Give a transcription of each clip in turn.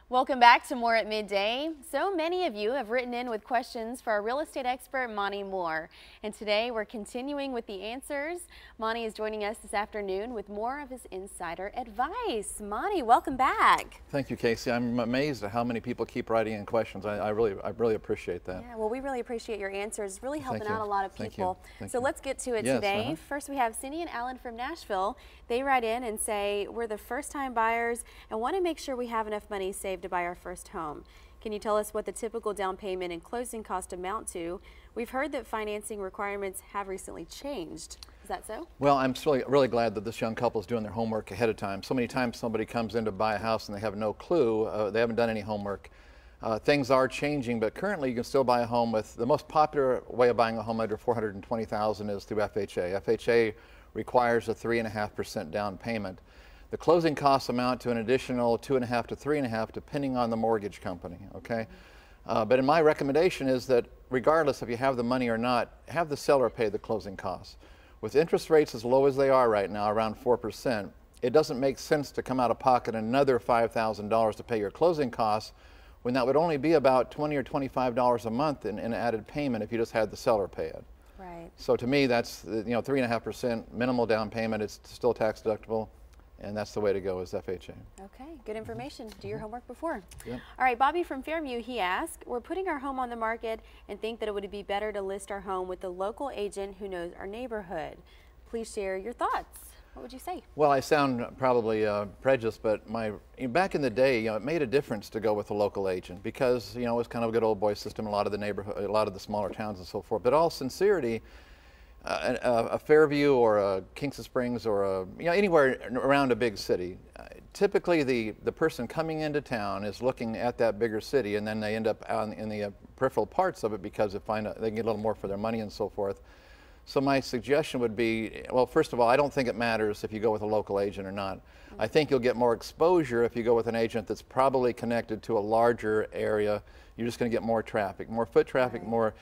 Welcome back to More at Midday. So many of you have written in with questions for our real estate expert, Monte Mohr. And today we're continuing with the answers. Monte is joining us this afternoon with more of his insider advice. Monte, welcome back. Thank you, Casey. I'm amazed at how many people keep writing in questions. I really appreciate that. Yeah, well, we really appreciate your answers, really helping Thank you. out a lot of Thank people. you. So let's get to it Yes, today. First, we have Cindy and Alan from Nashville. They write in and say, we're the first-time buyers and want to make sure we have enough money saved to buy our first home. Can you tell us what the typical down payment and closing cost amount to? We've heard that financing requirements have recently changed. Is that so? Well, I'm really glad that this young couple is doing their homework ahead of time. So many times somebody comes in to buy a house and they have no clue. They haven't done any homework. Things are changing, but currently you can still buy a home with the most popular way of buying a home under $420,000 is through FHA. FHA requires a 3.5% down payment. The closing costs amount to an additional 2.5 to 3.5 depending on the mortgage company, okay? But my recommendation is that regardless if you have the money or not, have the seller pay the closing costs. With interest rates as low as they are right now, around 4%, it doesn't make sense to come out of pocket another $5,000 to pay your closing costs when that would only be about $20 or $25 a month in added payment if you just had the seller pay it. Right. So to me, that's 3.5% minimal down payment. It's still tax deductible. And that's the way to go is FHA. Okay, good information. Do your homework before. Yep. All right, Bobby from Fairview, he asked, we're putting our home on the market and think that it would be better to list our home with the local agent who knows our neighborhood. Please share your thoughts. What would you say? Well, I sound probably prejudiced, but back in the day, it made a difference to go with a local agent because, it was kind of a good old boy system in a lot of the neighborhood, a lot of the smaller towns and so forth. But all sincerity, a Fairview or a Kingston Springs or anywhere around a big city, typically the person coming into town is looking at that bigger city, and then they end up in the peripheral parts of it because they find they can get a little more for their money and so forth. So my suggestion would be, well, first of all, I don't think it matters if you go with a local agent or not. I think you'll get more exposure if you go with an agent that's probably connected to a larger area. You're just going to get more traffic, more foot traffic, Right. more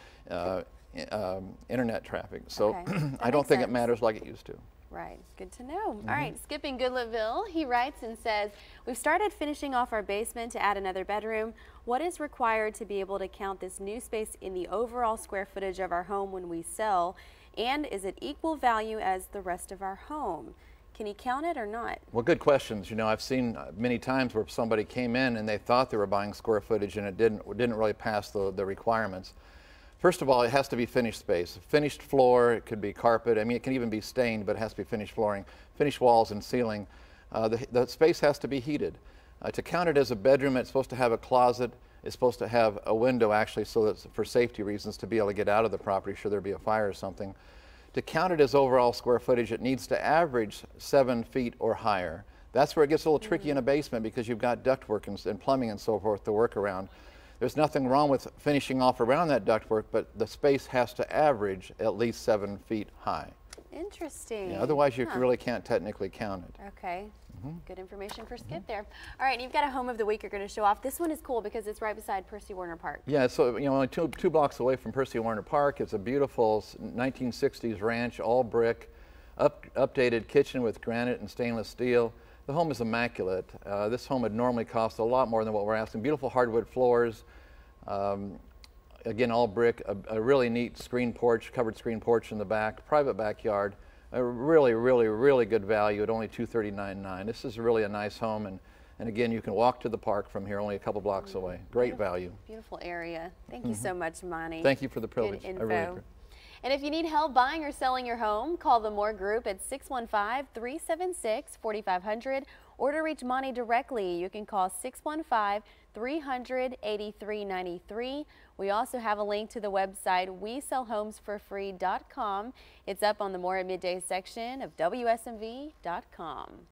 internet traffic. So Okay. I don't think it matters like it used to. Right, good to know. All right, Skipping Goodlettville, he writes and says, we've started finishing off our basement to add another bedroom. What is required to be able to count this new space in the overall square footage of our home when we sell? And is it equal value as the rest of our home? Can he count it or not? Well, good questions. I've seen many times where somebody came in and they thought they were buying square footage and it didn't really pass the requirements. First of all, it has to be finished space. Finished floor, it could be carpet. I mean, it can even be stained, but it has to be finished flooring, finished walls and ceiling. The space has to be heated. To count it as a bedroom, it's supposed to have a closet. It's supposed to have a window, actually, so that for safety reasons, to be able to get out of the property should there be a fire or something. To count it as overall square footage, it needs to average 7 feet or higher. That's where it gets a little tricky in a basement because you've got ductwork and plumbing and so forth to work around. There's nothing wrong with finishing off around that ductwork, but the space has to average at least 7 feet high. Interesting. Yeah, otherwise, you really can't technically count it. Okay. Good information for Skip there. All right, and you've got a home of the week you're going to show off. This one is cool because it's right beside Percy Warner Park. Yeah, so only two blocks away from Percy Warner Park. It's a beautiful 1960s ranch, all brick, updated kitchen with granite and stainless steel. The home is immaculate. This home would normally cost a lot more than what we're asking. Beautiful hardwood floors, again all brick, a really neat screen porch, covered screen porch in the back, private backyard. A really good value at only $239,900. This is really a nice home, and again, you can walk to the park from here, only a couple blocks away. Great value. Beautiful area. Thank you so much, Monte. Thank you for the privilege. Good I info. really appreciate it. And if you need help buying or selling your home, call the Mohr Group at 615-376-4500 or to reach Monte directly, you can call 615-300-8393. We also have a link to the website WeSellHomesForFree.com. It's up on the More at Midday section of WSMV.com.